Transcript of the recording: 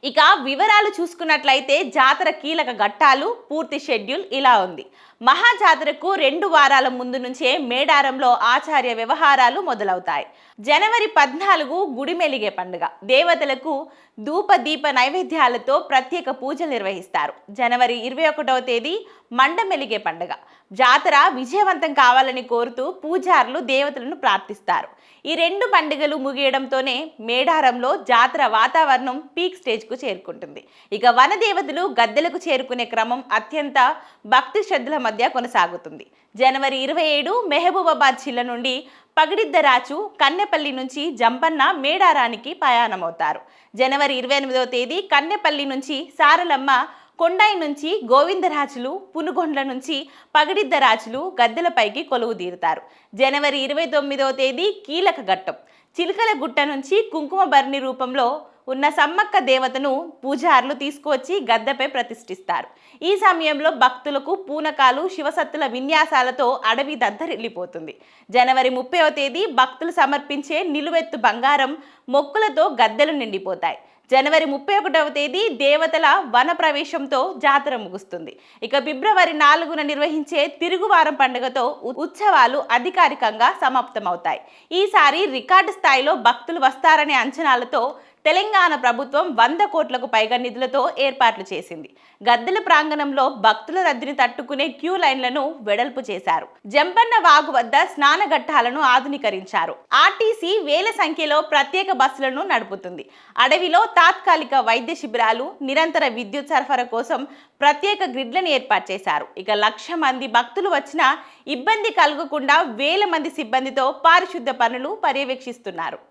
ఇక వివరాలు చూసుకున్నట్లయితే జాతర కీలక ఘట్టాలు పూర్తి షెడ్యూల్ ఇలా ఉంది. మహా జాతరకు 2 వారాల ముందు నుంచే మేడారంలో ఆచార్య వ్యవహారాలు మొదలవుతాయి. జనవరి 14 గుడిమెలిగే పండుగ. దేవతలకు ధూప దీప నైవేద్యాలతో ప్రత్యేక పూజలు నిర్వహిస్తారు. జనవరి 21వ తేదీ మండమెలిగే పండుగ. జాతర విజయవంతం కావాలని కోరుతూ పూజారులు దేవతలను ప్రార్థిస్తారు. ఈ 2 పండుగలు ముగియడంతోనే మేడారంలో జాతర వాతావరణం పీక్ స్టేజ్కు చేరుకుంటుంది. ఇక వనదేవతలు గద్దెలకు చేరుకునే క్రమం అత్యంత భక్తి శ్రద్ధల మధ్య కొనసాగుతుంది. జనవరి 27 మెహబూబాబాద్ జిల్లా నుండి పగిడిద్దరాచు కన్నెపల్లి నుంచి జంపన్న మేడారానికి ప్రయాణమవుతారు. జనవరి 28వ తేదీ కన్నెపల్లి నుంచి సారలమ్మ, కొండాయి నుంచి గోవిందరాజులు, పునుగొండ్ల నుంచి పగిడిద్దరాజులు గద్దెలపైకి కొలువు తీరుతారు. జనవరి 29వ తేదీ కీలక ఘట్టం. చిలకల గుట్ట నుంచి కుంకుమ భరణి రూపంలో ఉన్న సమ్మక్క దేవతను పూజారులు తీసుకువచ్చి గద్దెపై ప్రతిష్ఠిస్తారు. ఈ సమయంలో భక్తులకు పూనకాలు, శివసత్తుల విన్యాసాలతో అడవి దద్దరిల్లిపోతుంది. జనవరి 30వ తేదీ భక్తులు సమర్పించే నిలువెత్తు బంగారం మొక్కులతో గద్దెలు నిండిపోతాయి. జనవరి 31వ తేదీ దేవతల వన ప్రవేశంతో జాతర ముగుస్తుంది. ఇక ఫిబ్రవరి 4న నిర్వహించే తిరుగువారం పండుగతో ఉత్సవాలు అధికారికంగా సమాప్తమవుతాయి. ఈసారి రికార్డు స్థాయిలో భక్తులు వస్తారనే అంచనాలతో తెలంగాణ ప్రభుత్వం 100 కోట్లకు పైగా నిధులతో ఏర్పాట్లు చేసింది. గద్దెల ప్రాంగణంలో భక్తుల రద్దీని తట్టుకునే క్యూ లైన్లను వెడల్పు చేశారు. జంపన్న వాగు వద్ద స్నాన ఘట్టాలను ఆధునీకరించారు. ఆర్టీసీ వేల సంఖ్యలో ప్రత్యేక బస్సులను నడుపుతుంది. అడవిలో తాత్కాలిక వైద్య శిబిరాలు, నిరంతర విద్యుత్ సరఫరా కోసం ప్రత్యేక గ్రిడ్లను ఏర్పాటు చేశారు. ఇక 1,00,000 మంది భక్తులు వచ్చినా ఇబ్బంది కలగకుండా వేల మంది సిబ్బందితో పారిశుద్ధ్య పనులు పర్యవేక్షిస్తున్నారు.